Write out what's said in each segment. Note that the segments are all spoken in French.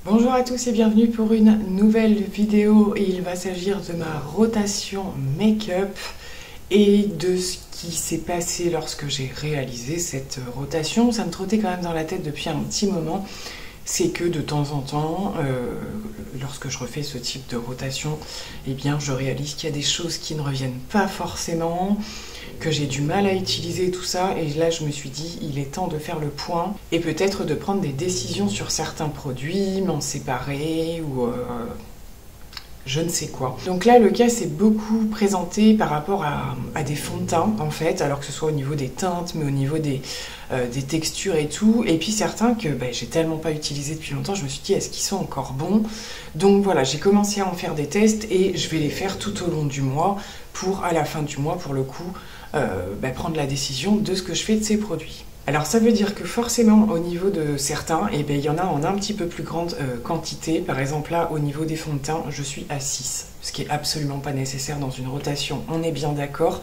Bonjour à tous et bienvenue pour une nouvelle vidéo et il va s'agir de ma rotation make-up et de ce qui s'est passé lorsque j'ai réalisé cette rotation. Ça me trottait quand même dans la tête depuis un petit moment, c'est que de temps en temps, lorsque je refais ce type de rotation, eh bien je réalise qu'il y a des choses qui ne reviennent pas forcément, que j'ai du mal à utiliser tout ça, et là je me suis dit il est temps de faire le point et peut-être de prendre des décisions sur certains produits, m'en séparer ou je ne sais quoi. Donc là le cas s'est beaucoup présenté par rapport à des fonds de teint en fait, alors que ce soit au niveau des teintes mais au niveau des textures et tout, et puis certains que j'ai tellement pas utilisé depuis longtemps, je me suis dit est-ce qu'ils sont encore bons. Donc voilà, j'ai commencé à en faire des tests et je vais les faire tout au long du mois pour à la fin du mois pour le coup prendre la décision de ce que je fais de ces produits. Alors ça veut dire que forcément au niveau de certains, il y en a en un petit peu plus grande quantité. Par exemple là au niveau des fonds de teint, je suis à 6, ce qui est absolument pas nécessaire dans une rotation, on est bien d'accord.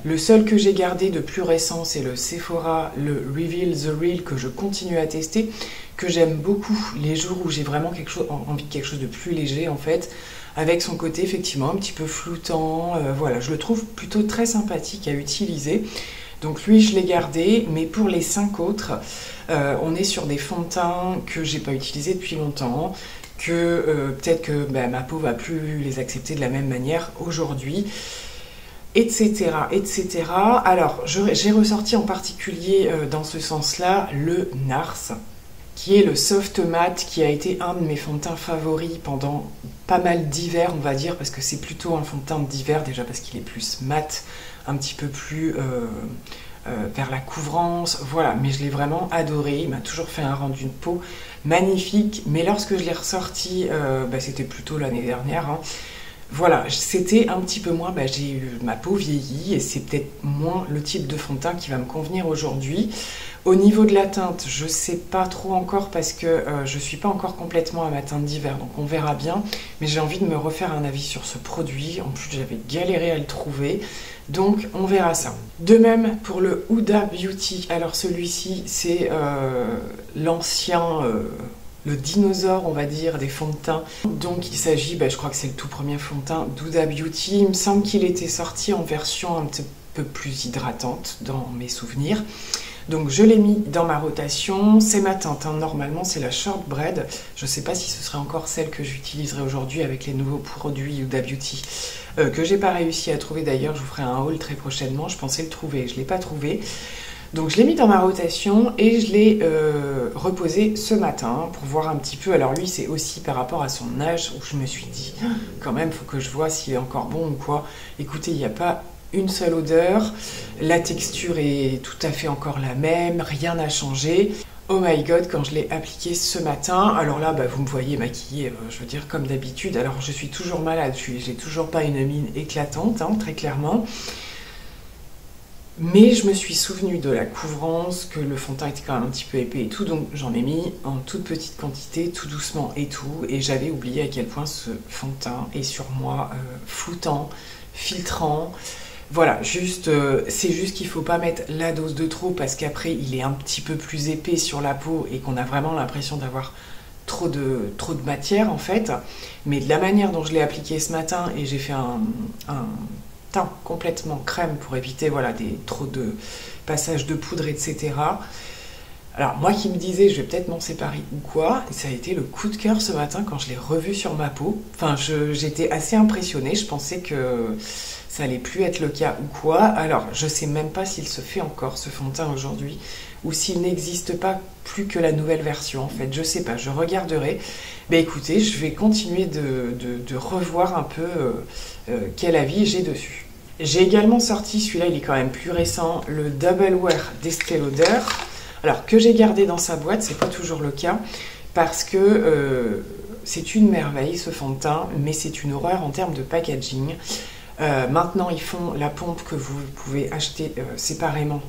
Le seul que j'ai gardé de plus récent, c'est le Sephora, le Reveal The Real, que je continue à tester, que j'aime beaucoup les jours où j'ai vraiment envie de quelque chose de plus léger en fait, avec son côté effectivement un petit peu floutant, voilà, je le trouve plutôt très sympathique à utiliser. Donc lui je l'ai gardé, mais pour les 5 autres, on est sur des fonds de teint que j'ai pas utilisés depuis longtemps, que peut-être que ma peau va plus les accepter de la même manière aujourd'hui, etc. etc. Alors j'ai ressorti en particulier dans ce sens-là le NARS, qui est le Soft Matte, qui a été un de mes fonds de teint favoris pendant pas mal d'hiver, on va dire, parce que c'est plutôt un fond de teint d'hiver, déjà parce qu'il est plus mat, un petit peu plus vers la couvrance, voilà, mais je l'ai vraiment adoré, il m'a toujours fait un rendu de peau magnifique, mais lorsque je l'ai ressorti, c'était plutôt l'année dernière, hein. Voilà, c'était un petit peu moins, j'ai eu ma peau vieillie et c'est peut-être moins le type de fond de teint qui va me convenir aujourd'hui. Au niveau de la teinte, je sais pas trop encore parce que je suis pas encore complètement à ma teinte d'hiver, donc on verra bien. Mais j'ai envie de me refaire un avis sur ce produit, en plus j'avais galéré à le trouver, donc on verra ça. De même pour le Huda Beauty, alors celui-ci c'est l'ancien... le dinosaure, on va dire, des fonds de teint. Donc il s'agit, je crois que c'est le tout premier fond de teint d'Huda Beauty. Il me semble qu'il était sorti en version un petit peu plus hydratante dans mes souvenirs. Donc je l'ai mis dans ma rotation. C'est ma teinte, hein. Normalement c'est la Shortbread. Je ne sais pas si ce serait encore celle que j'utiliserai aujourd'hui avec les nouveaux produits Huda Beauty. Que j'ai pas réussi à trouver d'ailleurs, je vous ferai un haul très prochainement. Je pensais le trouver, je ne l'ai pas trouvé. Donc je l'ai mis dans ma rotation et je l'ai reposé ce matin pour voir un petit peu. Alors lui c'est aussi par rapport à son âge où je me suis dit quand même faut que je vois s'il est encore bon ou quoi. Écoutez, il n'y a pas une seule odeur, la texture est tout à fait encore la même, rien n'a changé. Oh my god, quand je l'ai appliqué ce matin, alors là vous me voyez maquillée, je veux dire comme d'habitude. Alors je suis toujours malade, j'ai toujours pas une mine éclatante, hein, très clairement. Mais je me suis souvenu de la couvrance, que le fond de teint était quand même un petit peu épais et tout, donc j'en ai mis en toute petite quantité, tout doucement et tout, et j'avais oublié à quel point ce fond de teint est sur moi floutant, filtrant. Voilà, c'est juste qu'il ne faut pas mettre la dose de trop parce qu'après il est un petit peu plus épais sur la peau et qu'on a vraiment l'impression d'avoir trop de matière en fait. Mais de la manière dont je l'ai appliqué ce matin, et j'ai fait un teint complètement crème pour éviter trop de passage de poudre, etc. Alors moi qui me disais je vais peut-être m'en séparer ou quoi, et ça a été le coup de cœur ce matin quand je l'ai revu sur ma peau. Enfin j'étais assez impressionnée, je pensais que ça allait plus être le cas ou quoi. Alors je sais même pas s'il se fait encore ce fond de teint aujourd'hui ou s'il n'existe pas plus que la nouvelle version en fait, je sais pas, je regarderai. Écoutez, je vais continuer de revoir un peu quel avis j'ai dessus. J'ai également sorti, celui-là il est quand même plus récent, le Double Wear d'Estée Lauder. Alors que j'ai gardé dans sa boîte, c'est pas toujours le cas, parce que c'est une merveille ce fond de teint, mais c'est une horreur en termes de packaging. Maintenant ils font la pompe que vous pouvez acheter séparément,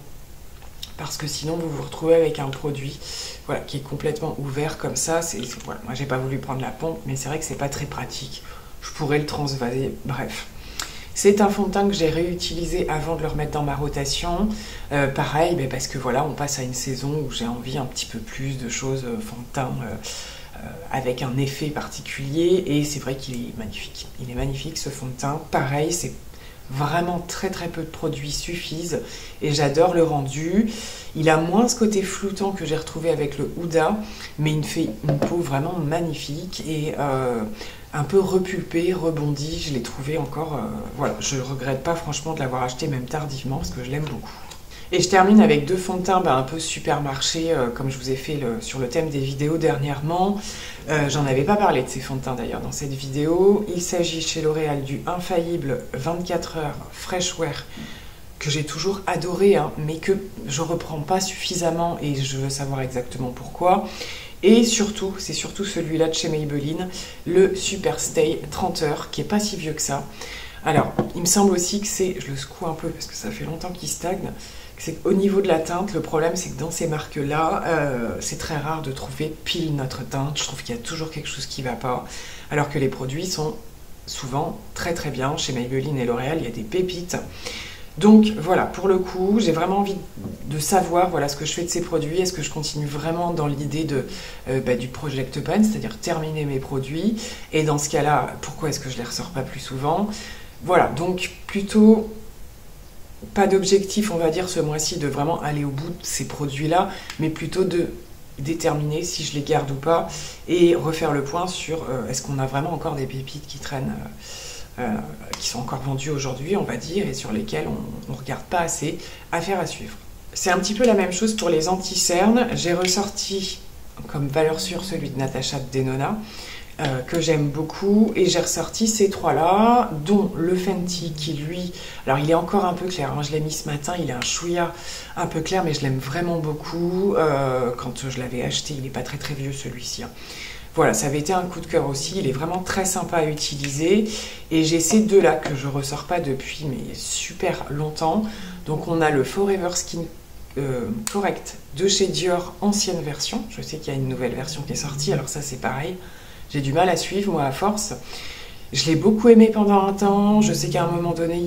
parce que sinon vous vous retrouvez avec un produit qui est complètement ouvert comme ça. Voilà, moi j'ai pas voulu prendre la pompe, mais c'est vrai que c'est pas très pratique. Je pourrais le transvaser, bref. C'est un fond de teint que j'ai réutilisé avant de le remettre dans ma rotation. Pareil, parce que voilà, on passe à une saison où j'ai envie un petit peu plus de choses fond de teint avec un effet particulier, et c'est vrai qu'il est magnifique. Il est magnifique ce fond de teint. Pareil, c'est vraiment très peu de produits suffisent et j'adore le rendu. Il a moins ce côté floutant que j'ai retrouvé avec le Huda, mais il me fait une peau vraiment magnifique et un peu repulpée, rebondie. Je l'ai trouvé encore, voilà, je regrette pas franchement de l'avoir acheté même tardivement parce que je l'aime beaucoup. Et je termine avec deux fonds de teint un peu supermarché, comme je vous ai fait sur le thème des vidéos dernièrement. J'en avais pas parlé de ces fonds de teint d'ailleurs dans cette vidéo. Il s'agit chez L'Oréal du Infaillible 24 heures Fresh Wear, que j'ai toujours adoré, hein, mais que je reprends pas suffisamment et je veux savoir exactement pourquoi. Et surtout, c'est surtout celui-là de chez Maybelline, le Super Stay 30 heures, qui est pas si vieux que ça. Alors, il me semble aussi que c'est, je le secoue un peu parce que ça fait longtemps qu'il stagne, c'est qu'au niveau de la teinte, le problème c'est que dans ces marques-là, c'est très rare de trouver pile notre teinte. Je trouve qu'il y a toujours quelque chose qui ne va pas, alors que les produits sont souvent très bien. Chez Maybelline et L'Oréal, il y a des pépites. Donc voilà, pour le coup, j'ai vraiment envie de savoir voilà, ce que je fais de ces produits. Est-ce que je continue vraiment dans l'idée du Project Pan, c'est-à-dire terminer mes produits? Et dans ce cas-là, pourquoi est-ce que je ne les ressors pas plus souvent? Voilà, donc plutôt pas d'objectif, on va dire, ce mois-ci de vraiment aller au bout de ces produits-là, mais plutôt de déterminer si je les garde ou pas et refaire le point sur est-ce qu'on a vraiment encore des pépites qui traînent, qui sont encore vendues aujourd'hui, on va dire, et sur lesquelles on ne regarde pas assez. Affaire à suivre. C'est un petit peu la même chose pour les anti-cernes. J'ai ressorti comme valeur sûre celui de Natasha Denona, que j'aime beaucoup, et j'ai ressorti ces trois-là, dont le Fenty qui lui, alors il est encore un peu clair, hein, je l'ai mis ce matin, il est un chouïa un peu clair, mais je l'aime vraiment beaucoup. Quand je l'avais acheté, il n'est pas très vieux celui-ci, hein. Voilà, ça avait été un coup de cœur aussi, il est vraiment très sympa à utiliser, et j'ai ces deux-là que je ressors pas depuis mais super longtemps. Donc on a le Forever Skin Correct de chez Dior, ancienne version. Je sais qu'il y a une nouvelle version qui est sortie, alors ça c'est pareil. J'ai du mal à suivre, moi, à force. Je l'ai beaucoup aimé pendant un temps. Je sais qu'à un moment donné,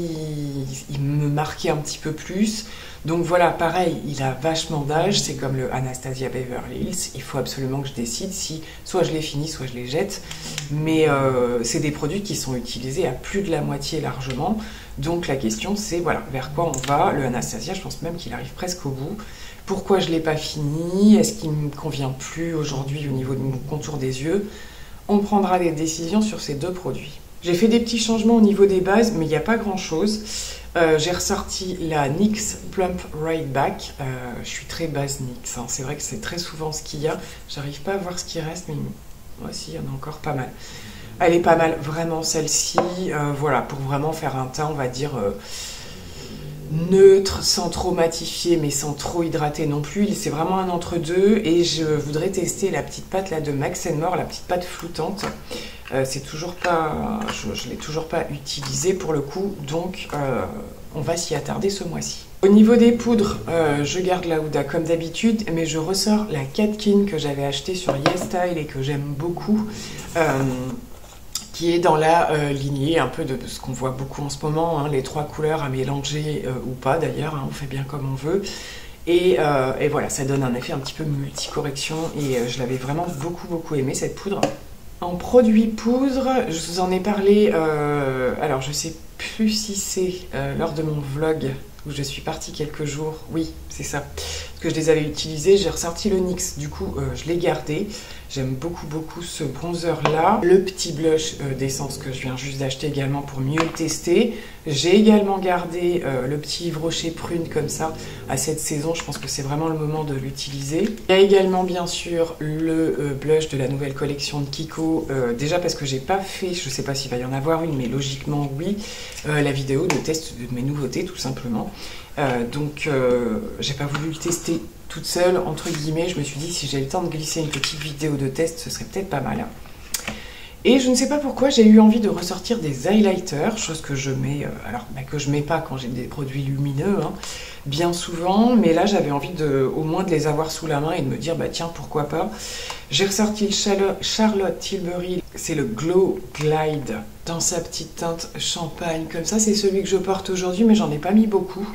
il me marquait un petit peu plus. Donc voilà, pareil, il a vachement d'âge. C'est comme le Anastasia Beverly Hills. Il faut absolument que je décide si soit je les finis, soit je les jette. Mais c'est des produits qui sont utilisés à plus de la moitié largement. Donc la question, c'est voilà, vers quoi on va. Le Anastasia, je pense même qu'il arrive presque au bout. Pourquoi je ne l'ai pas fini? Est-ce qu'il ne me convient plus aujourd'hui au niveau du contour des yeux? On prendra des décisions sur ces deux produits. J'ai fait des petits changements au niveau des bases, mais il n'y a pas grand-chose. J'ai ressorti la NYX Plump Right Back. Je suis très base NYX, hein. C'est vrai que c'est très souvent ce qu'il y a. J'arrive pas à voir ce qui reste, mais moi aussi, il y en a encore pas mal. Elle est pas mal, vraiment, celle-ci. Voilà, pour vraiment faire un teint, on va dire neutre, sans trop matifier, mais sans trop hydrater non plus. C'est vraiment un entre-deux, et je voudrais tester la petite pâte là de Max & More, la petite pâte floutante. C'est toujours pas, je l'ai toujours pas utilisée pour le coup, donc on va s'y attarder ce mois-ci. Au niveau des poudres, je garde la Huda comme d'habitude, mais je ressors la Katkin que j'avais achetée sur YesStyle et que j'aime beaucoup. Qui est dans la lignée un peu de ce qu'on voit beaucoup en ce moment, hein, les trois couleurs à mélanger ou pas d'ailleurs, hein, on fait bien comme on veut. Et voilà, ça donne un effet un petit peu multi-correction, et je l'avais vraiment beaucoup aimé cette poudre. En produit poudre, je vous en ai parlé, alors je sais plus si c'est lors de mon vlog où je suis partie quelques jours, oui c'est ça, parce que je les avais utilisés. J'ai ressorti le NYX, du coup je l'ai gardé. J'aime beaucoup ce bronzer là. Le petit blush d'essence que je viens juste d'acheter également pour mieux le tester. J'ai également gardé le petit Yves Rocher prune comme ça à cette saison. Je pense que c'est vraiment le moment de l'utiliser. Il y a également bien sûr le blush de la nouvelle collection de Kiko. Déjà parce que j'ai pas fait, je sais pas s'il va y en avoir une, mais logiquement oui, la vidéo de test de mes nouveautés tout simplement. Donc j'ai pas voulu le tester toute seule, entre guillemets. Je me suis dit, si j'ai le temps de glisser une petite vidéo de test, ce serait peut-être pas mal. Et je ne sais pas pourquoi j'ai eu envie de ressortir des highlighters, chose que je mets, que je mets pas quand j'ai des produits lumineux, hein, bien souvent, mais là j'avais envie au moins de les avoir sous la main et de me dire, bah tiens, pourquoi pas. J'ai ressorti le Charlotte Tilbury, c'est le Glow Glide, dans sa petite teinte champagne, comme ça, c'est celui que je porte aujourd'hui, mais j'en ai pas mis beaucoup,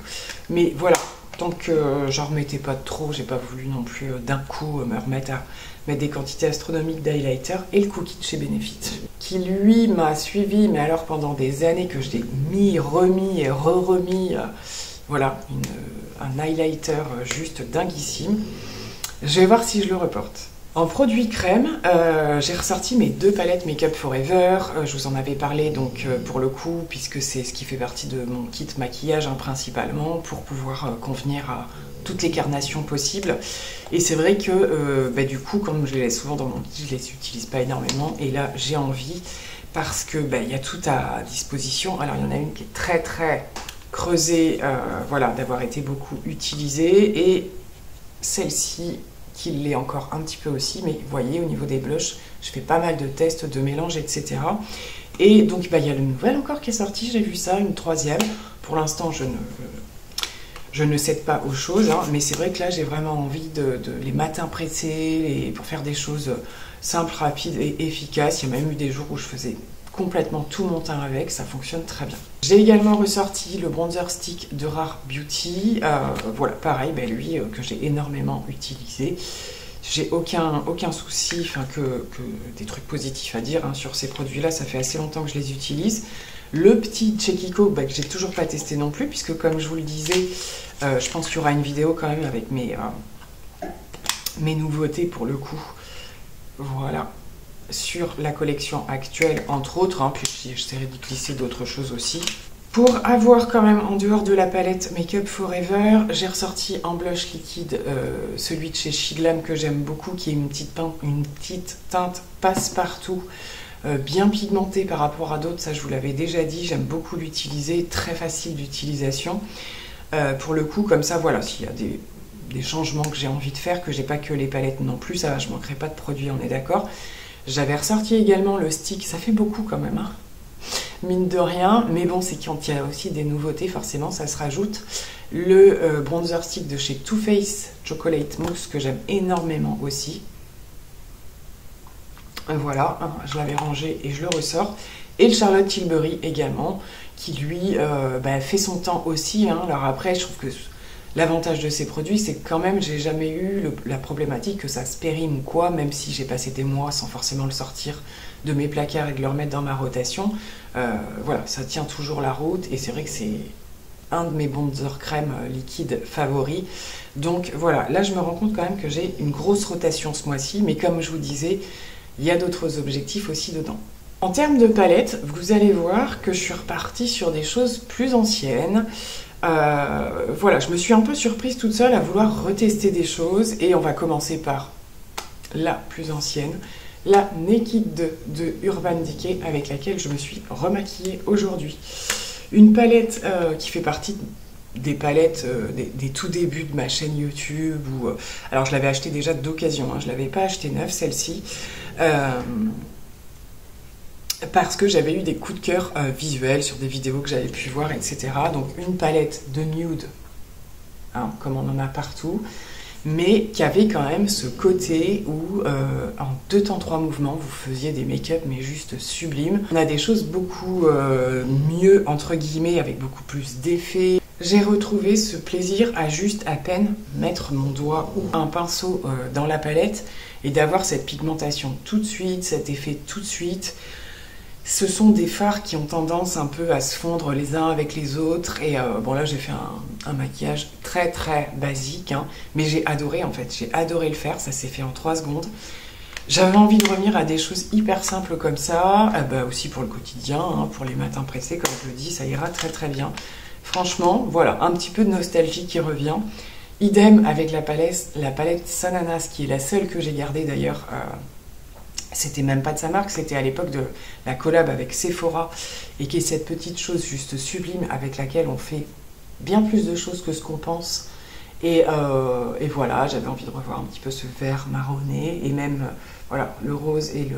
mais voilà. Donc j'en remettais pas trop, j'ai pas voulu non plus d'un coup me remettre à mettre des quantités astronomiques d'highlighter, et le Cookie de chez Benefit, qui lui m'a suivi, mais alors pendant des années, que je l'ai mis, remis et re-remis. Voilà, un highlighter juste dinguissime. Je vais voir si je le reporte. En produit crème, j'ai ressorti mes 2 palettes Make Up Forever. Je vous en avais parlé donc pour le coup, puisque c'est ce qui fait partie de mon kit maquillage hein, principalement, pour pouvoir convenir à toutes les carnations possibles. Et c'est vrai que du coup, comme je les laisse souvent dans mon kit, je les utilise pas énormément. Et là, j'ai envie, parce que y a tout à disposition. Alors, il y en a une qui est très très creusée, voilà, d'avoir été beaucoup utilisée. Et celle-ci, qui l'est encore un petit peu aussi, mais vous voyez, au niveau des blushs, je fais pas mal de tests, de mélange, etc. Et donc, il y a le nouvel encore qui est sorti, j'ai vu ça, une 3e. Pour l'instant, je ne cède pas aux choses, hein, mais c'est vrai que là, j'ai vraiment envie de les matins pressés, pour faire des choses simples, rapides et efficaces. Il y a même eu des jours où je faisais complètement tout mon teint avec, ça fonctionne très bien. J'ai également ressorti le bronzer stick de Rare Beauty, voilà, pareil, lui que j'ai énormément utilisé. J'ai aucun souci, enfin que des trucs positifs à dire hein, sur ces produits-là, ça fait assez longtemps que je les utilise. Le petit Chekiko, que j'ai toujours pas testé non plus, puisque comme je vous le disais, je pense qu'il y aura une vidéo quand même avec mes nouveautés pour le coup. Voilà. Sur la collection actuelle, entre autres, hein, puis j'essaierai de glisser d'autres choses aussi. Pour avoir quand même, en dehors de la palette Make Up Forever, j'ai ressorti en blush liquide celui de chez Shiglam que j'aime beaucoup, qui est une petite teinte passe-partout, bien pigmentée par rapport à d'autres, ça je vous l'avais déjà dit, j'aime beaucoup l'utiliser, très facile d'utilisation. Pour le coup, comme ça, voilà, s'il y a des changements que j'ai envie de faire, que j'ai pas que les palettes non plus, ça va, je manquerai pas de produits, on est d'accord. J'avais ressorti également le stick, ça fait beaucoup quand même, hein, mine de rien, mais bon, c'est quand il y a aussi des nouveautés, forcément, ça se rajoute. Le bronzer stick de chez Too Faced Chocolate Mousse, que j'aime énormément aussi. Voilà, hein, je l'avais rangé et je le ressors. Et le Charlotte Tilbury également, qui lui fait son temps aussi. Hein. Alors après, je trouve que l'avantage de ces produits, c'est que quand même, j'ai jamais eu la problématique que ça se périme ou quoi, même si j'ai passé des mois sans forcément le sortir de mes placards et de le remettre dans ma rotation. Voilà, ça tient toujours la route et c'est vrai que c'est un de mes bronzer crème liquide favoris. Donc voilà, là je me rends compte quand même que j'ai une grosse rotation ce mois-ci, mais comme je vous disais, il y a d'autres objectifs aussi dedans. En termes de palette, vous allez voir que je suis repartie sur des choses plus anciennes. Voilà, je me suis un peu surprise toute seule à vouloir retester des choses et on va commencer par la plus ancienne, la Naked de Urban Decay, avec laquelle je me suis remaquillée aujourd'hui. Une palette qui fait partie des palettes des tout débuts de ma chaîne YouTube. Alors je l'avais achetée déjà d'occasion, hein, je ne l'avais pas achetée neuve celle-ci. Parce que j'avais eu des coups de cœur visuels sur des vidéos que j'avais pu voir, etc. Donc une palette de nude, hein, comme on en a partout, mais qui avait quand même ce côté où en 2 temps 3 mouvements, vous faisiez des make-up mais juste sublimes. On a des choses beaucoup mieux, entre guillemets, avec beaucoup plus d'effets. J'ai retrouvé ce plaisir à juste à peine mettre mon doigt ou un pinceau dans la palette et d'avoir cette pigmentation tout de suite, cet effet tout de suite. Ce sont des fards qui ont tendance un peu à se fondre les uns avec les autres. Et bon, là, j'ai fait un maquillage très très basique, hein, mais j'ai adoré en fait. J'ai adoré le faire, ça s'est fait en 3 secondes. J'avais envie de revenir à des choses hyper simples comme ça, aussi pour le quotidien, hein, pour les matins pressés, comme je le dis, ça ira très très bien. Franchement, voilà, un petit peu de nostalgie qui revient. Idem avec la palette Sananas, qui est la seule que j'ai gardée d'ailleurs. C'était même pas de sa marque, c'était à l'époque de la collab avec Sephora, et qui est cette petite chose juste sublime avec laquelle on fait bien plus de choses que ce qu'on pense. Et voilà, j'avais envie de revoir un petit peu ce vert marronné, et même voilà, le rose et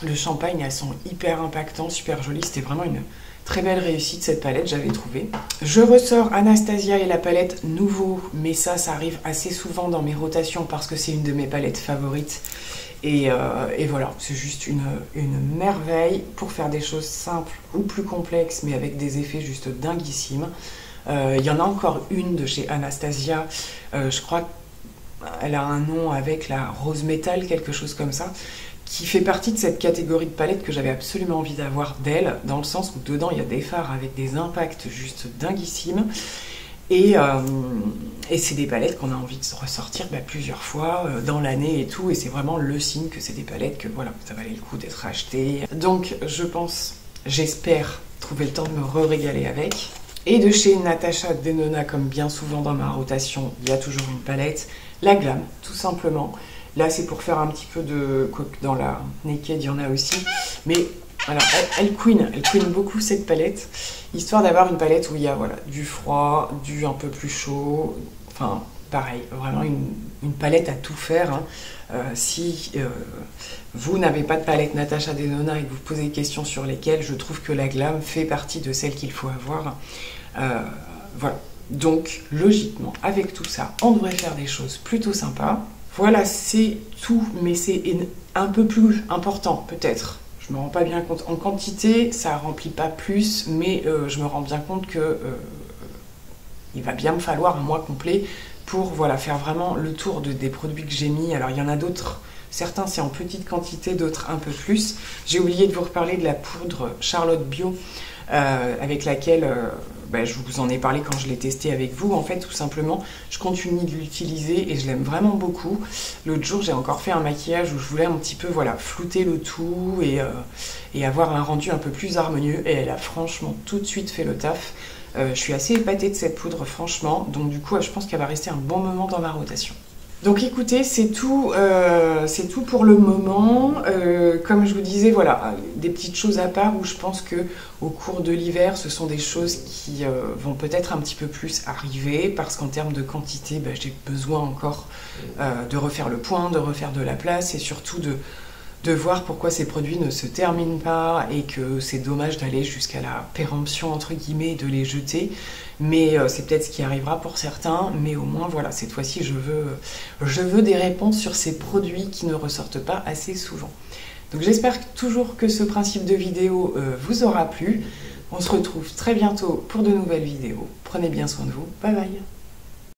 le champagne, elles sont hyper impactantes, super jolies. C'était vraiment une très belle réussite cette palette, j'avais trouvé. Je ressors Anastasia et la palette Nouveau, mais ça arrive assez souvent dans mes rotations parce que c'est une de mes palettes favorites. Et voilà, c'est juste une merveille pour faire des choses simples ou plus complexes, mais avec des effets juste dinguissimes. Il y en a encore une de chez Anastasia, je crois elle a un nom avec la rose métal, quelque chose comme ça, qui fait partie de cette catégorie de palettes que j'avais absolument envie d'avoir d'elle, dans le sens où dedans il y a des fards avec des impacts juste dinguissimes. Et c'est des palettes qu'on a envie de ressortir plusieurs fois dans l'année et tout, et c'est vraiment le signe que c'est des palettes que voilà, ça valait le coup d'être achetées. Donc je pense, j'espère trouver le temps de me re-régaler avec. Et de chez Natasha Denona, comme bien souvent dans ma rotation, il y a toujours une palette, la Glam, tout simplement. Là c'est pour faire un petit peu de... Dans la Naked il y en a aussi, mais voilà, elle queen beaucoup cette palette, histoire d'avoir une palette où il y a voilà, du froid, du un peu plus chaud, enfin pareil, vraiment une palette à tout faire. Hein. Si vous n'avez pas de palette Natasha Denona et que vous posez des questions sur lesquelles, je trouve que la Glam fait partie de celles qu'il faut avoir. Voilà, donc logiquement, avec tout ça, on devrait faire des choses plutôt sympas. Voilà, c'est tout, mais c'est un peu plus important peut-être. Je me rends pas bien compte. En quantité, ça remplit pas plus, mais je me rends bien compte que il va bien me falloir un mois complet pour voilà, faire vraiment le tour des produits que j'ai mis. Alors il y en a d'autres, certains c'est en petite quantité, d'autres un peu plus. J'ai oublié de vous reparler de la poudre Charlotte Bio, avec laquelle je vous en ai parlé quand je l'ai testé avec vous. En fait, tout simplement, je continue de l'utiliser et je l'aime vraiment beaucoup. L'autre jour, j'ai encore fait un maquillage où je voulais un petit peu voilà, flouter le tout et avoir un rendu un peu plus harmonieux. Et elle a franchement tout de suite fait le taf. Je suis assez épatée de cette poudre, franchement. Donc du coup, je pense qu'elle va rester un bon moment dans ma rotation. Donc écoutez, c'est tout pour le moment. Comme je vous disais, voilà, des petites choses à part où je pense que au cours de l'hiver, ce sont des choses qui vont peut-être un petit peu plus arriver parce qu'en termes de quantité, j'ai besoin encore de refaire le point, de refaire de la place et surtout de voir pourquoi ces produits ne se terminent pas et que c'est dommage d'aller jusqu'à la péremption entre guillemets et de les jeter. Mais c'est peut-être ce qui arrivera pour certains, mais au moins voilà, cette fois-ci je veux des réponses sur ces produits qui ne ressortent pas assez souvent. Donc j'espère toujours que ce principe de vidéo vous aura plu. On se retrouve très bientôt pour de nouvelles vidéos. Prenez bien soin de vous. Bye bye.